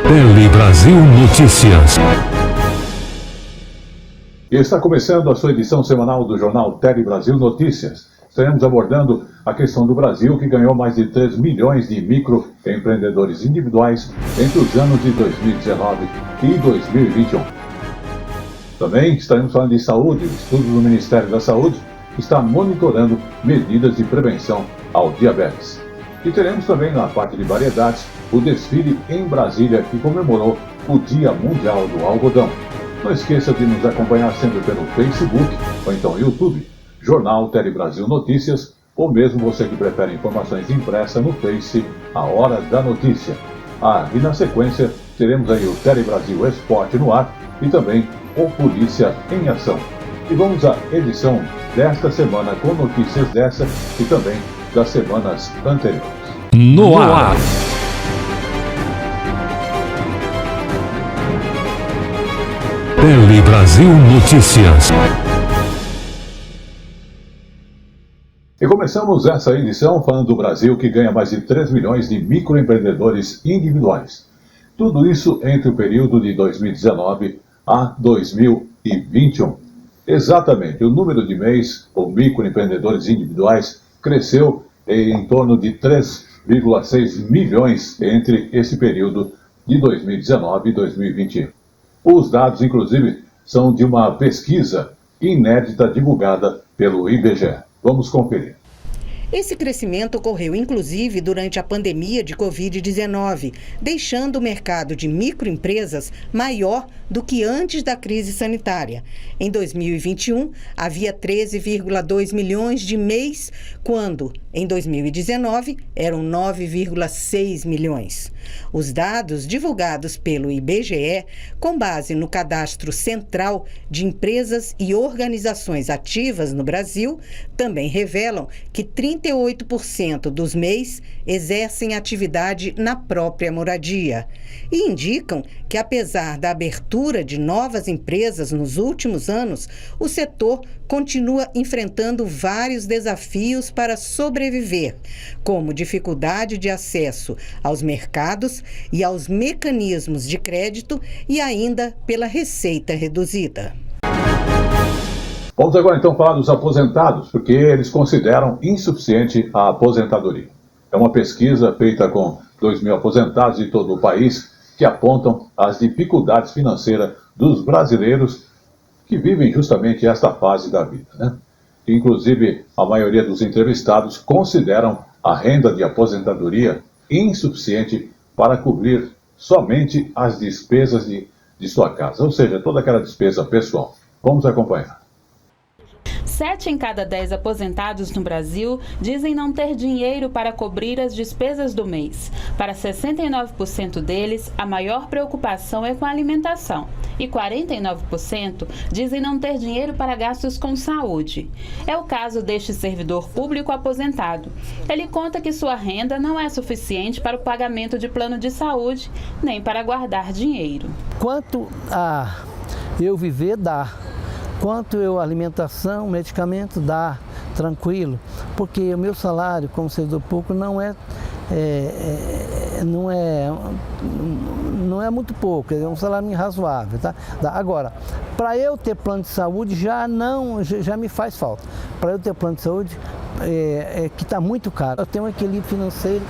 Tele Brasil Notícias. Está começando a sua edição semanal do jornal Tele Brasil Notícias. Estaremos abordando a questão do Brasil, que ganhou mais de 3 milhões de microempreendedores individuais entre os anos de 2019 e 2021. Também estaremos falando de saúde. O estudo do Ministério da Saúde está monitorando medidas de prevenção ao diabetes. E teremos também, na parte de variedades, o desfile em Brasília, que comemorou o Dia Mundial do Algodão. Não esqueça de nos acompanhar sempre pelo Facebook ou então YouTube, Jornal Tele Brasil Notícias, ou mesmo você que prefere informações impressas no Face, A Hora da Notícia. E na sequência teremos aí o Tele Brasil Esporte no ar e também o Polícia em Ação. E vamos à edição desta semana com notícias dessa e também das semanas anteriores. No ar. Tele Brasil Notícias. E começamos essa edição falando do Brasil, que ganha mais de 3 milhões de microempreendedores individuais. Tudo isso entre o período de 2019 a 2021. Exatamente, o número de MEIs, ou microempreendedores individuais, cresceu em torno de 3,6 milhões entre esse período de 2019 e 2021. Os dados, inclusive, são de uma pesquisa inédita divulgada pelo IBGE. Vamos conferir. Esse crescimento ocorreu inclusive durante a pandemia de Covid-19, deixando o mercado de microempresas maior do que antes da crise sanitária. Em 2021, havia 13,2 milhões de MEIs, quando, em 2019, eram 9,6 milhões. Os dados divulgados pelo IBGE, com base no Cadastro Central de Empresas e Organizações Ativas no Brasil, também revelam que 38% dos MEIs exercem atividade na própria moradia e indicam que, apesar da abertura de novas empresas nos últimos anos, o setor continua enfrentando vários desafios para sobreviver, como dificuldade de acesso aos mercados e aos mecanismos de crédito e ainda pela receita reduzida. Vamos agora então falar dos aposentados, porque eles consideram insuficiente a aposentadoria. É uma pesquisa feita com 2.000 aposentados de todo o país que apontam as dificuldades financeiras dos brasileiros que vivem justamente esta fase da vida, né? Inclusive, a maioria dos entrevistados consideram a renda de aposentadoria insuficiente para cobrir somente as despesas de sua casa, ou seja, toda aquela despesa pessoal. Vamos acompanhar. 7 em cada 10 aposentados no Brasil dizem não ter dinheiro para cobrir as despesas do mês. Para 69% deles, a maior preocupação é com a alimentação. E 49% dizem não ter dinheiro para gastos com saúde. É o caso deste servidor público aposentado. Ele conta que sua renda não é suficiente para o pagamento de plano de saúde, nem para guardar dinheiro. Quanto a eu viver, dá. Quanto eu alimentação, medicamento, dá, tranquilo, porque o meu salário como servidor público não é muito pouco, é um salário razoável, tá? Agora, para eu ter plano de saúde já me faz falta. Para eu ter plano de saúde que está muito caro. Eu tenho um equilíbrio financeiro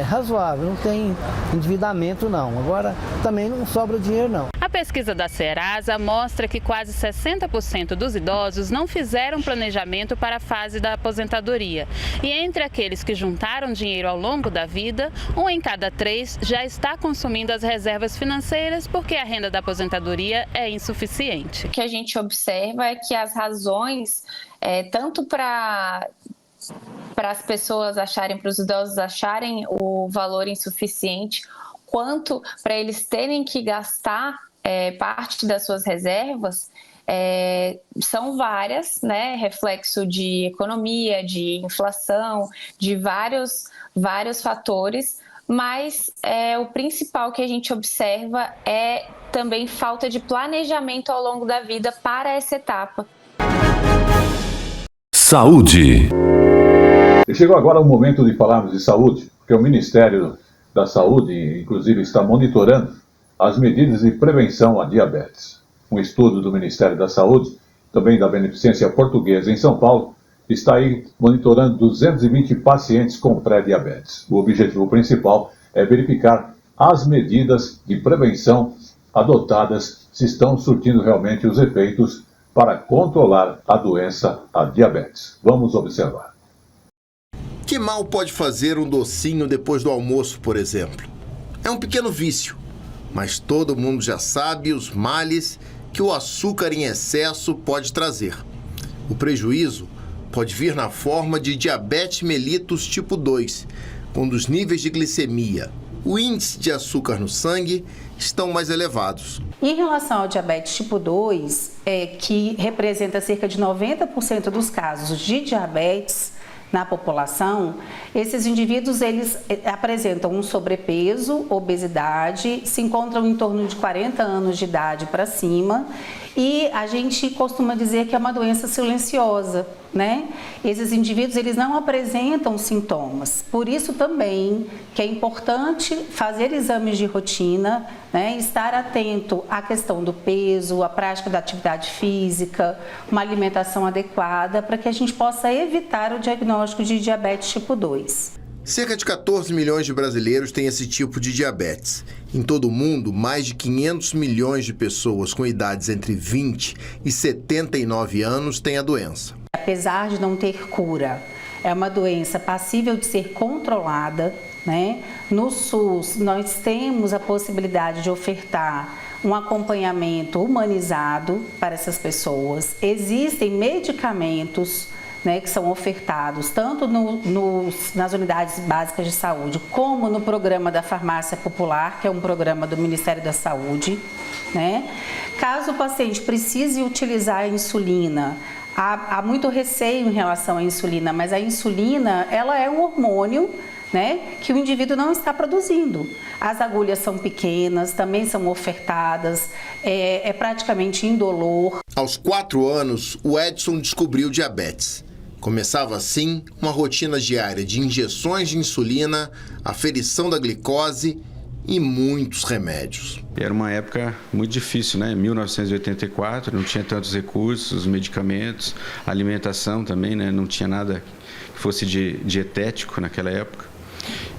razoável, não tem endividamento não. Agora também não sobra dinheiro não. A pesquisa da Serasa mostra que quase 60% dos idosos não fizeram planejamento para a fase da aposentadoria. E entre aqueles que juntaram dinheiro ao longo da vida, 1 em cada 3 já está consumindo as reservas financeiras porque a renda da aposentadoria é insuficiente. O que a gente observa é que as razões, tanto para as pessoas acharem, para os idosos acharem o valor insuficiente, quanto para eles terem que gastar parte das suas reservas, são várias, né? Reflexo de economia, de inflação, de vários fatores, mas o principal que a gente observa é também falta de planejamento ao longo da vida para essa etapa. Saúde. E chegou agora o momento de falarmos de saúde, porque o Ministério da Saúde, inclusive, está monitorando as medidas de prevenção à diabetes. Um estudo do Ministério da Saúde, também da Beneficência Portuguesa em São Paulo, está aí monitorando 220 pacientes com pré-diabetes. O objetivo principal é verificar as medidas de prevenção adotadas, se estão surtindo realmente os efeitos para controlar a doença, a diabetes. Vamos observar. Que mal pode fazer um docinho depois do almoço, por exemplo? É um pequeno vício, mas todo mundo já sabe os males que o açúcar em excesso pode trazer. O prejuízo pode vir na forma de diabetes mellitus tipo 2, quando os níveis de glicemia, o índice de açúcar no sangue, estão mais elevados. Em relação ao diabetes tipo 2, que representa cerca de 90% dos casos de diabetes na população, esses indivíduos eles apresentam um sobrepeso, obesidade, se encontram em torno de 40 anos de idade para cima e a gente costuma dizer que é uma doença silenciosa, né? Esses indivíduos eles não apresentam sintomas, por isso também que é importante fazer exames de rotina, né? Estar atento à questão do peso, à prática da atividade física, uma alimentação adequada para que a gente possa evitar o diagnóstico de diabetes tipo 2. Cerca de 14 milhões de brasileiros têm esse tipo de diabetes. Em todo o mundo, mais de 500 milhões de pessoas com idades entre 20 e 79 anos têm a doença. Apesar de não ter cura, é uma doença passível de ser controlada, né? No SUS, nós temos a possibilidade de ofertar um acompanhamento humanizado para essas pessoas. Existem medicamentos, né, que são ofertados tanto nas unidades básicas de saúde, como no programa da farmácia popular, que é um programa do Ministério da Saúde, né? Caso o paciente precise utilizar a insulina, há muito receio em relação à insulina, mas a insulina ela é um hormônio, né, que o indivíduo não está produzindo. As agulhas são pequenas, também são ofertadas, é praticamente indolor. Aos 4 anos, o Edson descobriu diabetes. Começava assim uma rotina diária de injeções de insulina, aferição da glicose e muitos remédios. Era uma época muito difícil, né? 1984, não tinha tantos recursos, medicamentos, alimentação também, né? Não tinha nada que fosse dietético naquela época.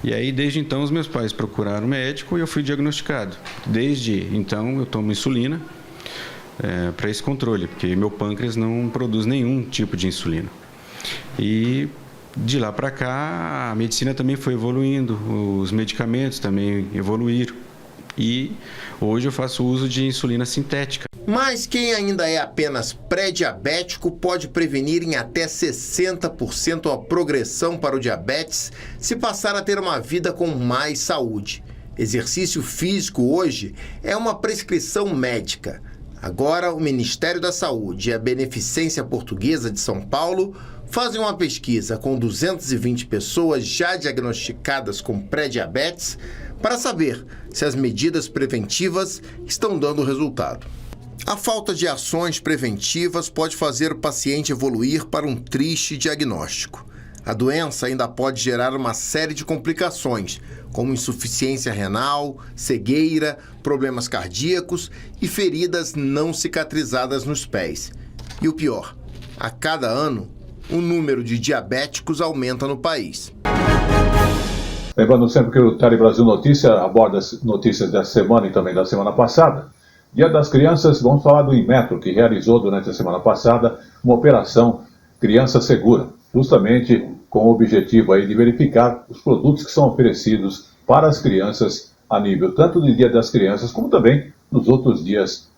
E aí, desde então, os meus pais procuraram um médico e eu fui diagnosticado. Desde então, eu tomo insulina para esse controle, porque meu pâncreas não produz nenhum tipo de insulina. E de lá para cá, a medicina também foi evoluindo, os medicamentos também evoluíram. E hoje eu faço uso de insulina sintética. Mas quem ainda é apenas pré-diabético pode prevenir em até 60% a progressão para o diabetes se passar a ter uma vida com mais saúde. Exercício físico hoje é uma prescrição médica. Agora, o Ministério da Saúde e a Beneficência Portuguesa de São Paulo fazem uma pesquisa com 220 pessoas já diagnosticadas com pré-diabetes para saber se as medidas preventivas estão dando resultado. A falta de ações preventivas pode fazer o paciente evoluir para um triste diagnóstico. A doença ainda pode gerar uma série de complicações, como insuficiência renal, cegueira, problemas cardíacos e feridas não cicatrizadas nos pés. E o pior, a cada ano, o número de diabéticos aumenta no país. Lembrando sempre que o Tele Brasil Notícia aborda as notícias dessa semana e também da semana passada. Dia das Crianças, vamos falar do Inmetro, que realizou durante a semana passada uma operação Criança Segura, justamente com o objetivo aí de verificar os produtos que são oferecidos para as crianças a nível tanto do Dia das Crianças como também nos outros dias.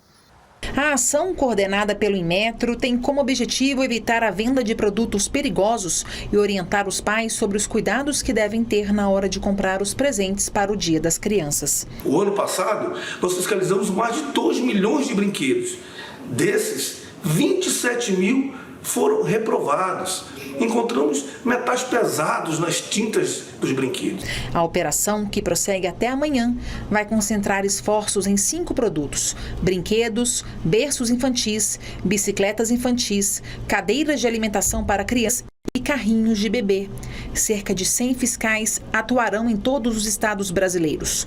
A ação coordenada pelo Inmetro tem como objetivo evitar a venda de produtos perigosos e orientar os pais sobre os cuidados que devem ter na hora de comprar os presentes para o Dia das Crianças. O ano passado, nós fiscalizamos mais de 2 milhões de brinquedos. Desses, 27 mil foram reprovados. Encontramos metais pesados nas tintas dos brinquedos. A operação, que prossegue até amanhã, vai concentrar esforços em 5 produtos: brinquedos, berços infantis, bicicletas infantis, cadeiras de alimentação para crianças e carrinhos de bebê. cerca de 100 fiscais atuarão em todos os estados brasileiros.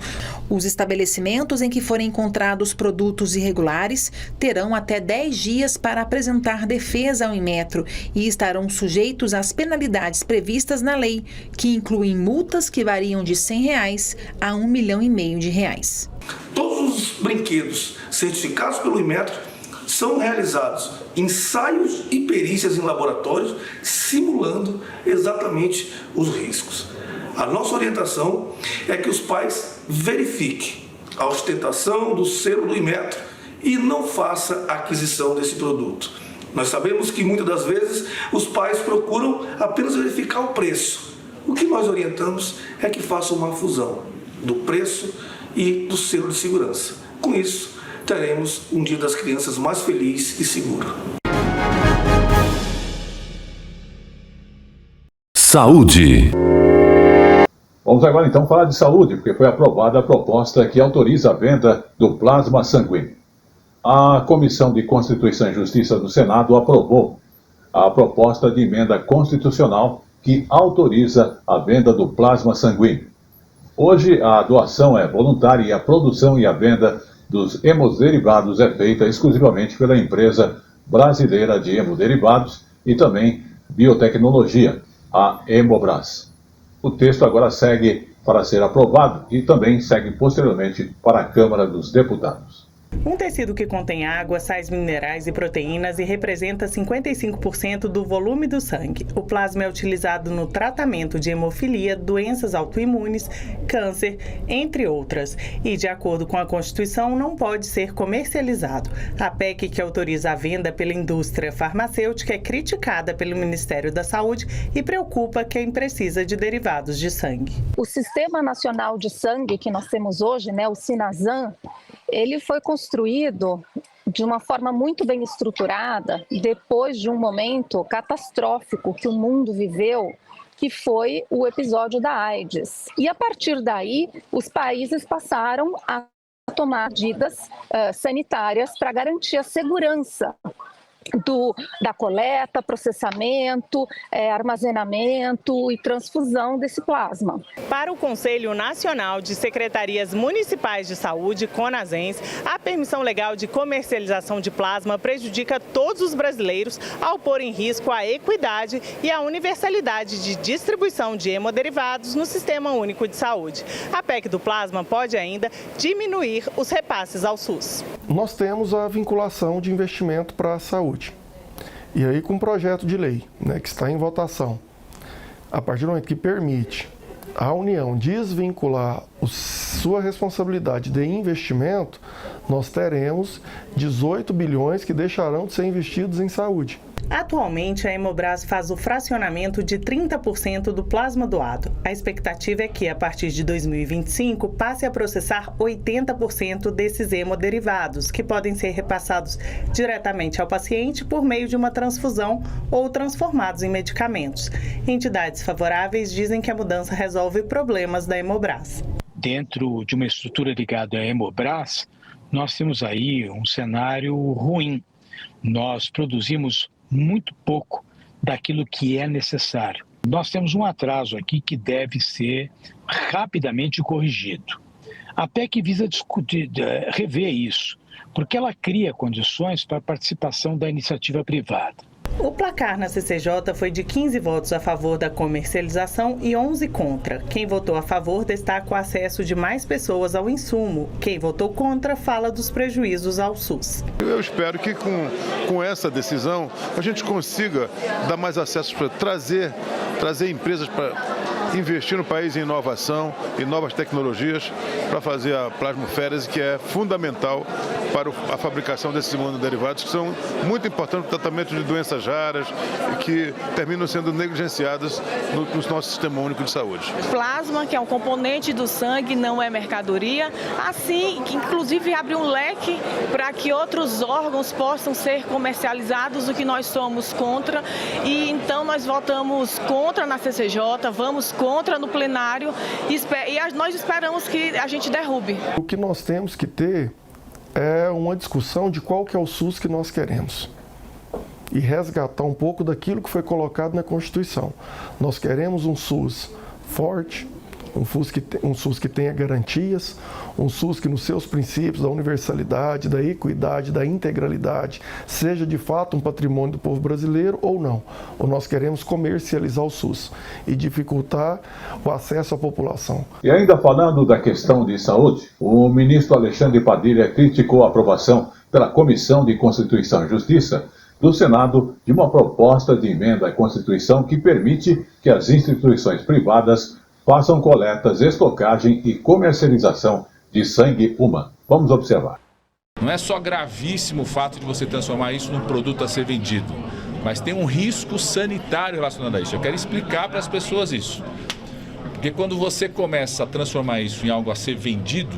Os estabelecimentos em que forem encontrados produtos irregulares terão até 10 dias para apresentar defesa ao Inmetro e estarão sujeitos às penalidades previstas na lei, que incluem multas que variam de R$ 100 a R$ 1,5 milhão. Todos os brinquedos certificados pelo Inmetro são realizados ensaios e perícias em laboratórios, simulando exatamente os riscos. A nossa orientação é que os pais verifiquem a ostentação do selo do Inmetro e não façam a aquisição desse produto. Nós sabemos que muitas das vezes os pais procuram apenas verificar o preço. O que nós orientamos é que façam uma fusão do preço e do selo de segurança. Com isso, teremos um Dia das Crianças mais feliz e seguro. Saúde. Vamos agora então falar de saúde, porque foi aprovada a proposta que autoriza a venda do plasma sanguíneo. A Comissão de Constituição e Justiça do Senado aprovou a proposta de emenda constitucional que autoriza a venda do plasma sanguíneo. Hoje, a doação é voluntária e a produção e a venda dos hemoderivados é feita exclusivamente pela empresa brasileira de hemoderivados e também biotecnologia, a Hemobras. O texto agora segue para ser aprovado e também segue posteriormente para a Câmara dos Deputados. Um tecido que contém água, sais minerais e proteínas e representa 55% do volume do sangue. O plasma é utilizado no tratamento de hemofilia, doenças autoimunes, câncer, entre outras. E, de acordo com a Constituição, não pode ser comercializado. A PEC que autoriza a venda pela indústria farmacêutica é criticada pelo Ministério da Saúde e preocupa quem precisa de derivados de sangue. O Sistema Nacional de Sangue que nós temos hoje, o Sinazam, ele foi construído de uma forma muito bem estruturada depois de um momento catastrófico que o mundo viveu, que foi o episódio da AIDS. E a partir daí, os países passaram a tomar medidas sanitárias para garantir a segurança da coleta, processamento, armazenamento e transfusão desse plasma. Para o Conselho Nacional de Secretarias Municipais de Saúde, CONASENS, a permissão legal de comercialização de plasma prejudica todos os brasileiros ao pôr em risco a equidade e a universalidade de distribuição de hemoderivados no Sistema Único de Saúde. A PEC do plasma pode ainda diminuir os repasses ao SUS. Nós temos a vinculação de investimento para a saúde. E aí, com um projeto de lei, que está em votação, a partir do momento que permite a União desvincular sua responsabilidade de investimento, nós teremos 18 bilhões que deixarão de ser investidos em saúde. Atualmente, a Hemobras faz o fracionamento de 30% do plasma doado. A expectativa é que, a partir de 2025, passe a processar 80% desses hemoderivados, que podem ser repassados diretamente ao paciente por meio de uma transfusão ou transformados em medicamentos. Entidades favoráveis dizem que a mudança resolve problemas da Hemobras. Dentro de uma estrutura ligada à Hemobras, nós temos aí um cenário ruim. Nós produzimos muito pouco daquilo que é necessário. Nós temos um atraso aqui que deve ser rapidamente corrigido. A PEC visa rever isso, porque ela cria condições para a participação da iniciativa privada. O placar na CCJ foi de 15 votos a favor da comercialização e 11 contra. Quem votou a favor destaca o acesso de mais pessoas ao insumo. Quem votou contra fala dos prejuízos ao SUS. Eu espero que com essa decisão a gente consiga dar mais acesso para trazer empresas para investir no país em inovação, em novas tecnologias, para fazer a plasmaférese, que é fundamental para a fabricação desses imunoderivados, que são muito importantes para o tratamento de doenças raras e que terminam sendo negligenciadas no nosso Sistema Único de Saúde. Plasma, que é um componente do sangue, não é mercadoria, assim, que inclusive abre um leque para que outros órgãos possam ser comercializados, o que nós somos contra, e então nós votamos contra na CCJ, vamos contra no plenário e nós esperamos que a gente derrube. O que nós temos que ter é uma discussão de qual que é o SUS que nós queremos. e resgatar um pouco daquilo que foi colocado na Constituição. Nós queremos um SUS forte, um SUS que tenha garantias, um SUS que nos seus princípios da universalidade, da equidade, da integralidade, seja de fato um patrimônio do povo brasileiro ou não. Ou nós queremos comercializar o SUS e dificultar o acesso à população. E ainda falando da questão de saúde, o ministro Alexandre Padilha criticou a aprovação pela Comissão de Constituição e Justiça do Senado de uma proposta de emenda à Constituição que permite que as instituições privadas façam coletas, estocagem e comercialização de sangue humano. Vamos observar. Não é só gravíssimo o fato de você transformar isso num produto a ser vendido, mas tem um risco sanitário relacionado a isso. Eu quero explicar para as pessoas isso. Porque quando você começa a transformar isso em algo a ser vendido,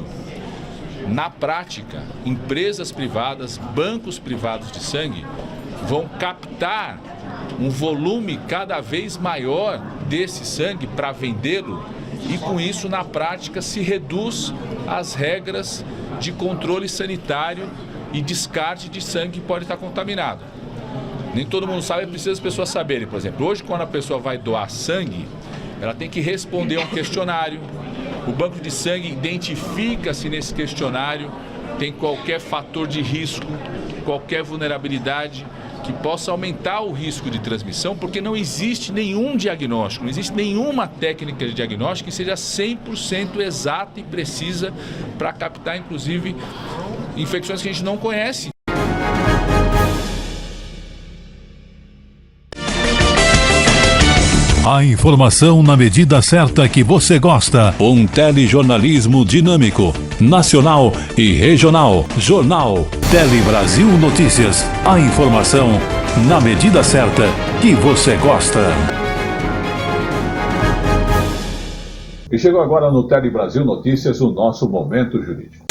na prática, empresas privadas, bancos privados de sangue vão captar um volume cada vez maior desse sangue para vendê-lo e com isso na prática se reduz as regras de controle sanitário e descarte de sangue que pode estar contaminado. Nem todo mundo sabe, precisa as pessoas saberem. Por exemplo, hoje quando a pessoa vai doar sangue, ela tem que responder a um questionário. O banco de sangue identifica se nesse questionário tem qualquer fator de risco, qualquer vulnerabilidade que possa aumentar o risco de transmissão, porque não existe nenhum diagnóstico, não existe nenhuma técnica de diagnóstico que seja 100% exata e precisa para captar, inclusive, infecções que a gente não conhece. A informação na medida certa que você gosta. Um telejornalismo dinâmico, nacional e regional. Jornal Tele Brasil Notícias. A informação na medida certa que você gosta. E chegou agora no Tele Brasil Notícias o nosso Momento Jurídico.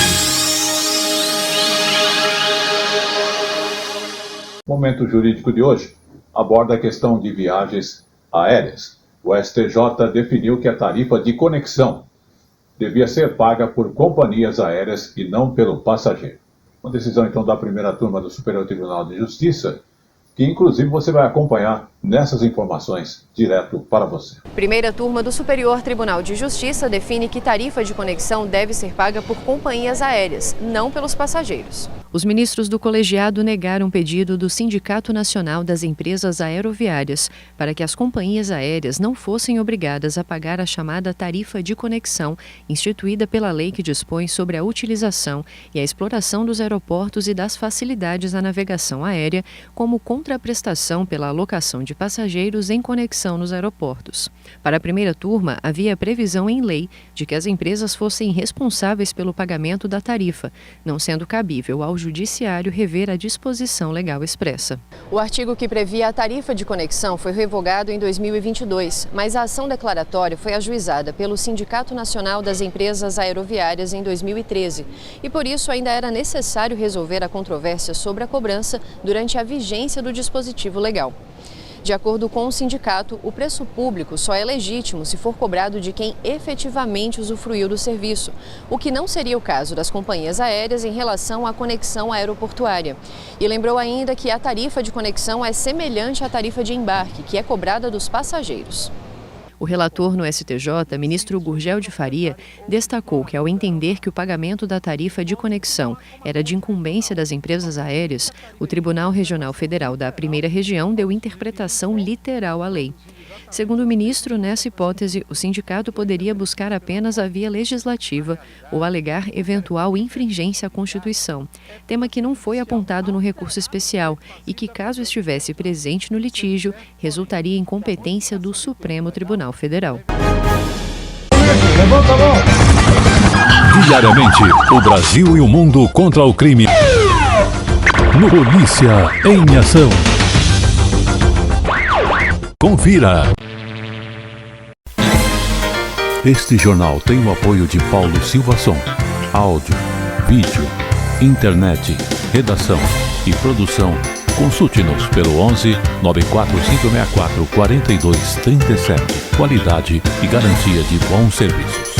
O Momento Jurídico de hoje aborda a questão de viagens aéreas. O STJ definiu que a tarifa de conexão devia ser paga por companhias aéreas e não pelo passageiro. Uma decisão, então, da primeira turma do Superior Tribunal de Justiça, que inclusive você vai acompanhar nessas informações direto para você. Primeira turma do Superior Tribunal de Justiça define que tarifa de conexão deve ser paga por companhias aéreas, não pelos passageiros. Os ministros do colegiado negaram um pedido do Sindicato Nacional das Empresas Aeroviárias para que as companhias aéreas não fossem obrigadas a pagar a chamada tarifa de conexão, instituída pela lei que dispõe sobre a utilização e a exploração dos aeroportos e das facilidades à navegação aérea, como contraprestação pela alocação de passageiros em conexão nos aeroportos. Para a primeira turma, havia previsão em lei de que as empresas fossem responsáveis pelo pagamento da tarifa, não sendo cabível ao Judiciário rever a disposição legal expressa. O artigo que previa a tarifa de conexão foi revogado em 2022, mas a ação declaratória foi ajuizada pelo Sindicato Nacional das Empresas Aeroviárias em 2013 e por isso ainda era necessário resolver a controvérsia sobre a cobrança durante a vigência do dispositivo legal. De acordo com o sindicato, o preço público só é legítimo se for cobrado de quem efetivamente usufruiu do serviço, o que não seria o caso das companhias aéreas em relação à conexão aeroportuária. E lembrou ainda que a tarifa de conexão é semelhante à tarifa de embarque, que é cobrada dos passageiros. O relator no STJ, ministro Gurgel de Faria, destacou que, ao entender que o pagamento da tarifa de conexão era de incumbência das empresas aéreas, o Tribunal Regional Federal da Primeira Região deu interpretação literal à lei. Segundo o ministro, nessa hipótese, o sindicato poderia buscar apenas a via legislativa ou alegar eventual infringência à Constituição, tema que não foi apontado no recurso especial e que, caso estivesse presente no litígio, resultaria em competência do Supremo Tribunal Federal. Diariamente, o Brasil e o mundo contra o crime. No Polícia em Ação. Confira. Este jornal tem o apoio de Paulo Silva Som. Áudio, vídeo, internet, redação e produção. Consulte-nos pelo 11 94564 4237. Qualidade e garantia de bons serviços.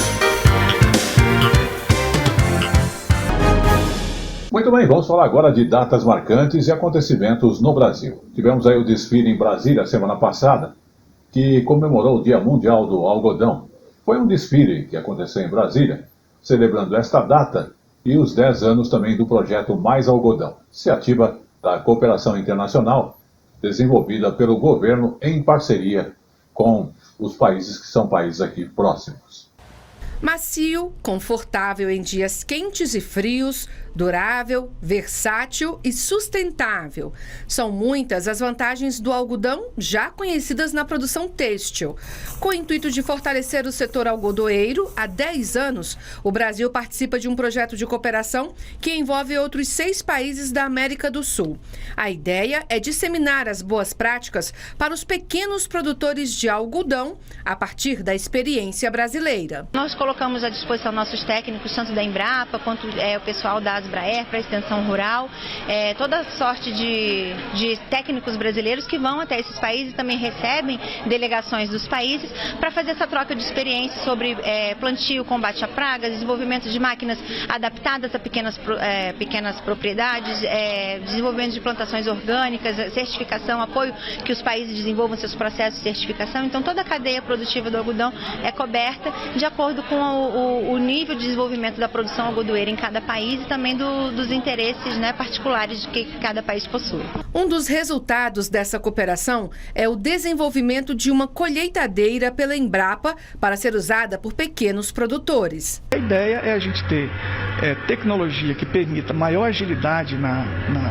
Muito Muito bem, vamos falar agora de datas marcantes e acontecimentos no Brasil. Tivemos aí o desfile em Brasília semana passada, que comemorou o Dia Mundial do Algodão. Foi um desfile que aconteceu em Brasília, celebrando esta data e os 10 anos também do projeto Mais Algodão, iniciativa da cooperação internacional desenvolvida pelo governo em parceria com os países que são países aqui próximos. Macio, confortável em dias quentes e frios, durável, versátil e sustentável. São muitas as vantagens do algodão já conhecidas na produção têxtil. Com o intuito de fortalecer o setor algodoeiro, há 10 anos, o Brasil participa de um projeto de cooperação que envolve outros 6 países da América do Sul. A ideia é disseminar as boas práticas para os pequenos produtores de algodão a partir da experiência brasileira. Nós colocamos à disposição nossos técnicos, tanto da Embrapa quanto o pessoal da Asbraer para a extensão rural, toda sorte de técnicos brasileiros que vão até esses países e também recebem delegações dos países para fazer essa troca de experiências sobre plantio, combate a pragas, desenvolvimento de máquinas adaptadas a pequenas propriedades, desenvolvimento de plantações orgânicas, certificação, apoio que os países desenvolvam seus processos de certificação. Então toda a cadeia produtiva do algodão é coberta de acordo com o nível de desenvolvimento da produção algodoeira em cada país e também dos interesses particulares que cada país possui. Um dos resultados dessa cooperação é o desenvolvimento de uma colheitadeira pela Embrapa para ser usada por pequenos produtores. A ideia é a gente ter tecnologia que permita maior agilidade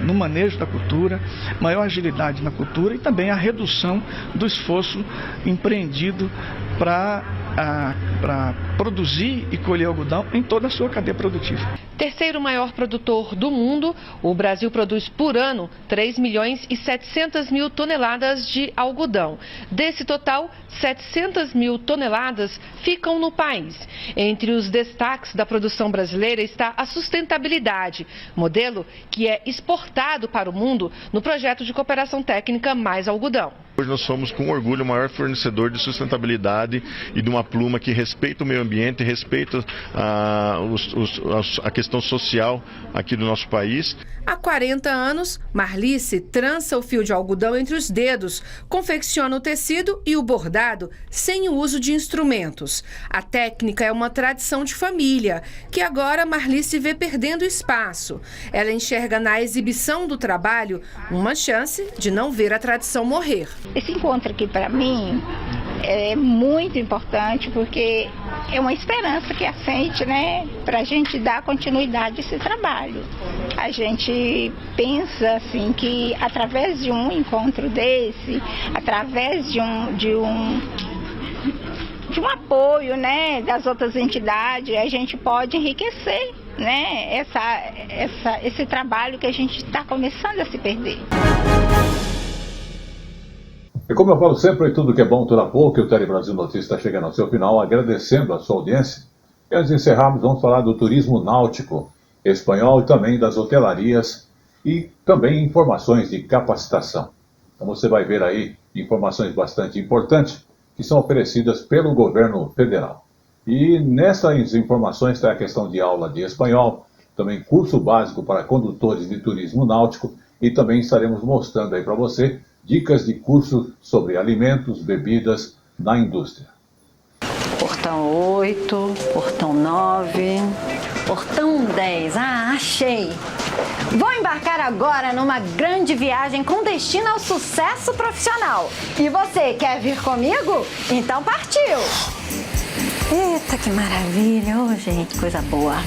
no manejo da cultura, maior agilidade na cultura e também a redução do esforço empreendido para produzir e colher algodão em toda a sua cadeia produtiva. Terceiro maior produtor do mundo, o Brasil produz por ano 3 milhões e 700 mil toneladas de algodão. Desse total, 700 mil toneladas ficam no país. Entre os destaques da produção brasileira está a sustentabilidade, modelo que é exportado para o mundo no projeto de cooperação técnica Mais Algodão. Hoje nós somos, com orgulho, o maior fornecedor de sustentabilidade e de uma pluma que respeita o meio ambiente, respeita a questão social aqui do nosso país. Há 40 anos, Marlice trança o fio de algodão entre os dedos, confecciona o tecido e o bordado sem o uso de instrumentos. A técnica é uma tradição de família, que agora Marlice vê perdendo espaço. Ela enxerga na exibição do trabalho uma chance de não ver a tradição morrer. Esse encontro aqui, para mim, é muito importante porque é uma esperança que acende, para a gente dar continuidade a esse trabalho. A gente pensa assim que através de um encontro desse, através de um apoio, das outras entidades, a gente pode enriquecer, esse trabalho que a gente está começando a se perder. E como eu falo sempre, tudo que é bom dura pouco, e o Tele Brasil Notícias está chegando ao seu final, agradecendo a sua audiência. E antes de encerrarmos, vamos falar do turismo náutico espanhol e também das hotelarias e também informações de capacitação. Então você vai ver aí informações bastante importantes que são oferecidas pelo governo federal. E nessas informações está a questão de aula de espanhol, também curso básico para condutores de turismo náutico e também estaremos mostrando aí para você dicas de curso sobre alimentos, bebidas na indústria. Portão 8, portão 9, portão 10. Achei! Vou embarcar agora numa grande viagem com destino ao sucesso profissional. E você, quer vir comigo? Então partiu! Eita, que maravilha! Gente, coisa boa!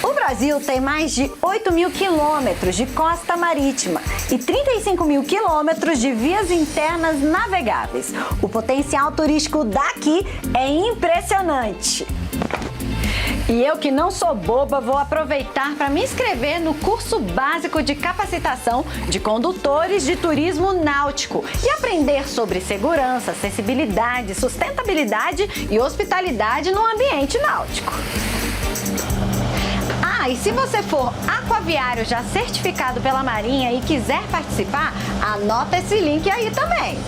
O Brasil tem mais de 8 mil quilômetros de costa marítima e 35 mil quilômetros de vias internas navegáveis. O potencial turístico daqui é impressionante. E eu, que não sou boba, vou aproveitar para me inscrever no curso básico de capacitação de condutores de turismo náutico e aprender sobre segurança, acessibilidade, sustentabilidade e hospitalidade no ambiente náutico. E se você for aquaviário já certificado pela Marinha e quiser participar, anota esse link aí também.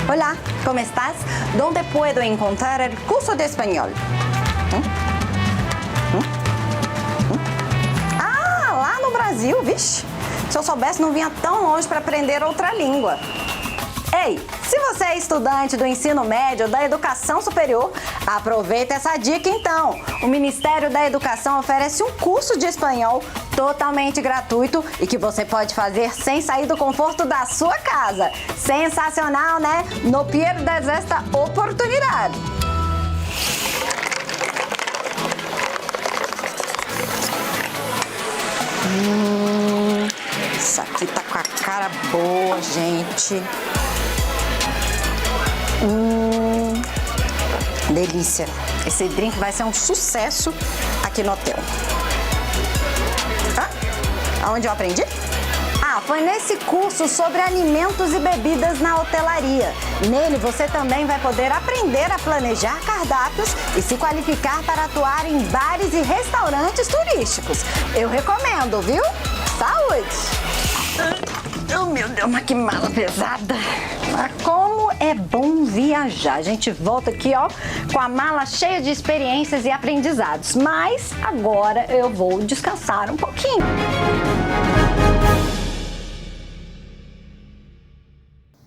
Olá! ¿Cómo estás? ¿Dónde puedo encontrar el curso de español? Ah, lá no Brasil, vixe. Se eu soubesse, não vinha tão longe para aprender outra língua. Ei, se você é estudante do ensino médio ou da educação superior, aproveita essa dica então. O Ministério da Educação oferece um curso de espanhol totalmente gratuito e que você pode fazer sem sair do conforto da sua casa. Sensacional, né? No pierdas esta oportunidade. Isso aqui tá com a cara boa, gente. Delícia. Esse drink vai ser um sucesso aqui no hotel. Aonde eu aprendi? Foi nesse curso sobre alimentos e bebidas na hotelaria. Nele você também vai poder aprender a planejar cardápios e se qualificar para atuar em bares e restaurantes turísticos. Eu recomendo, viu? Saúde! Oh, meu Deus, mas que mala pesada! Mas como é bom viajar! A gente volta aqui, ó, com a mala cheia de experiências e aprendizados. Mas agora eu vou descansar um pouquinho.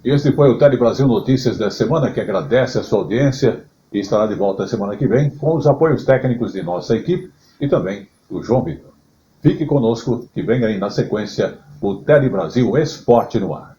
Este foi o Tele Brasil Notícias da semana, que agradece a sua audiência e estará de volta a semana que vem com os apoios técnicos de nossa equipe e também do João Vitor. Fique conosco que vem aí na sequência o Tele Brasil Esporte no Ar.